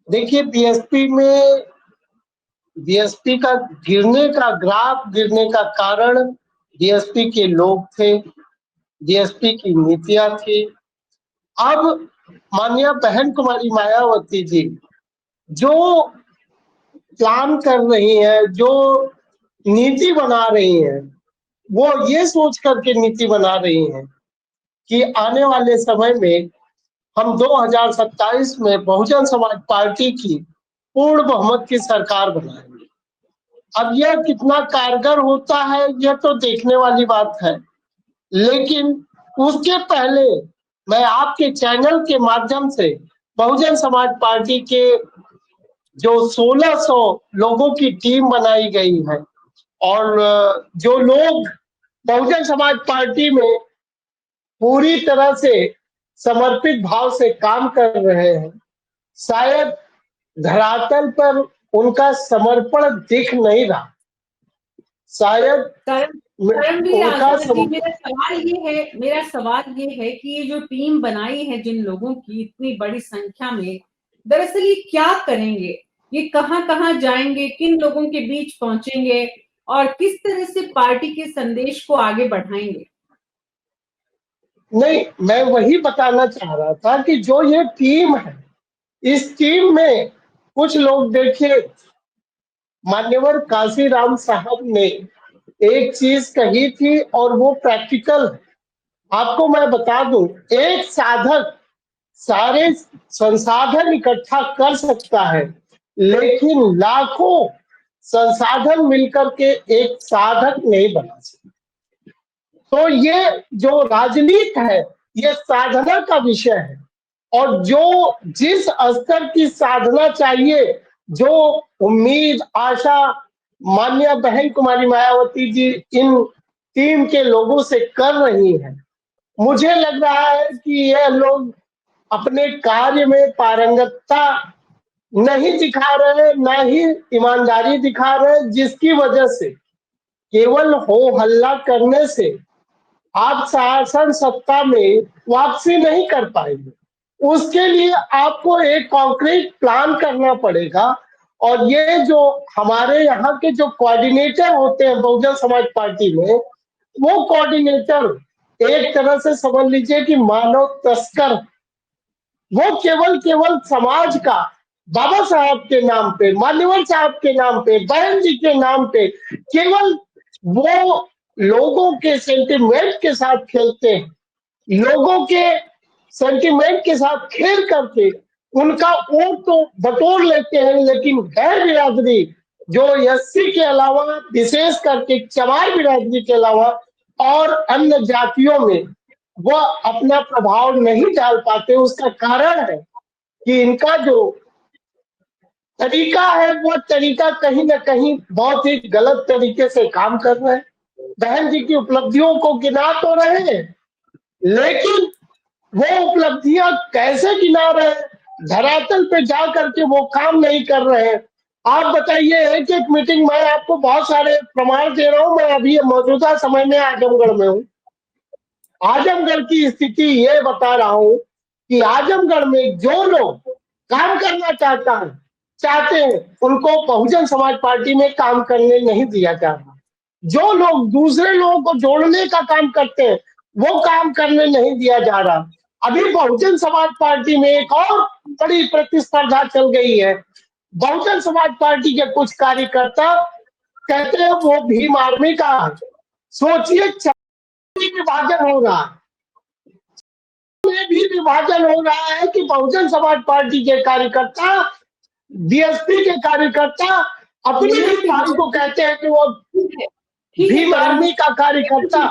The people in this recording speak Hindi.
देखिए, बीएसपी का ग्राफ गिरने का कारण बीएसपी के लोग थे, बीएसपी की नीतियां थी। अब माननीय बहन कुमारी मायावती जी जो प्लान कर रही हैं, जो नीति बना रही हैं, वो ये सोच करके नीति बना रही हैं कि आने वाले समय में हम 2027 में बहुजन समाज पार्टी की पूर्ण बहुमत की सरकार बनाएंगे। अब यह कितना कारगर होता है यह तो देखने वाली बात है, लेकिन उसके पहले मैं आपके चैनल के माध्यम से बहुजन समाज पार्टी के जो 1600 लोगों की टीम बनाई गई है और जो लोग बहुजन समाज पार्टी में पूरी तरह से समर्पित भाव से काम कर रहे हैं, शायद धरातल पर उनका समर्पण दिख नहीं रहा। शायद करमवीर उनका आजाद जी, मेरा सवाल ये है कि ये जो टीम बनाई है जिन लोगों की इतनी बड़ी संख्या में, दरअसल ये क्या करेंगे? ये कहाँ कहाँ जाएंगे, किन लोगों के बीच पहुंचेंगे और किस तरह से पार्टी के संदेश को आगे बढ़ाएंगे? नहीं, मैं वही बताना चाह रहा था कि जो ये टीम है, इस टीम में कुछ लोग, देखिए, मान्यवर काशीराम साहब ने एक चीज कही थी और वो प्रैक्टिकल है। आपको मैं बता दूं, एक साधक सारे संसाधन इकट्ठा कर सकता है, लेकिन लाखों संसाधन मिलकर के एक साधक नहीं बना सकता। तो ये जो राजनीति है, ये साधना का विषय है, और जो जिस स्तर की साधना चाहिए, जो उम्मीद आशा माननीय बहन कुमारी मायावती जी इन टीम के लोगों से कर रही हैं, मुझे लग रहा है कि यह लोग अपने कार्य में पारंगतता नहीं दिखा रहे, ना ही ईमानदारी दिखा रहे, जिसकी वजह से केवल हो हल्ला करने से आप शासन सत्ता में वापसी नहीं कर पाएंगे। उसके लिए आपको एक कॉन्क्रीट प्लान करना पड़ेगा, और ये जो हमारे यहाँ के जो कोऑर्डिनेटर होते हैं बहुजन समाज पार्टी में, वो कोऑर्डिनेटर एक तरह से समझ लीजिए कि मानव तस्कर। वो केवल समाज का बाबा साहब के नाम पे, मान्यवर साहब के नाम पे, बहन जी के नाम पे, केवल वो लोगों के सेंटिमेंट के साथ खेलते हैं। लोगों के सेंटिमेंट के साथ खेल करके उनका वोट तो बटोर लेते हैं, लेकिन गैर बिरादरी जो एससी के अलावा, विशेष करके चमार बिरादरी के अलावा और अन्य जातियों में वह अपना प्रभाव नहीं डाल पाते। उसका कारण है कि इनका जो तरीका है, वो तरीका कहीं ना कहीं बहुत ही गलत तरीके से काम कर रहे हैं। बहन जी की उपलब्धियों को गिना तो रहे हैं, लेकिन वो उपलब्धियां कैसे गिना रहे हैं, धरातल पे जा करके वो काम नहीं कर रहे हैं। आप बताइए, एक एक मीटिंग में आपको बहुत सारे प्रमाण दे रहा हूं। मैं अभी मौजूदा समय में आजमगढ़ में हूँ। आजमगढ़ की स्थिति ये बता रहा हूं कि आजमगढ़ में जो लोग काम करना चाहते हैं, उनको बहुजन समाज पार्टी में काम करने नहीं दिया जा रहा। जो लोग दूसरे लोगों को जोड़ने का काम करते हैं, वो काम करने नहीं दिया जा रहा। अभी बहुजन समाज पार्टी में एक और बड़ी प्रतिस्पर्धा चल गई है। बहुजन समाज पार्टी के कुछ कार्यकर्ता कहते हैं वो भीम आर्मी का, सोचिए, विभाजन हो रहा है, में भी विभाजन हो रहा है कि बहुजन समाज पार्टी के कार्यकर्ता, बीएसपी के कार्यकर्ता अपनी ही पार्टी को कहते हैं कि वो भीम आर्मी का कार्यकर्ता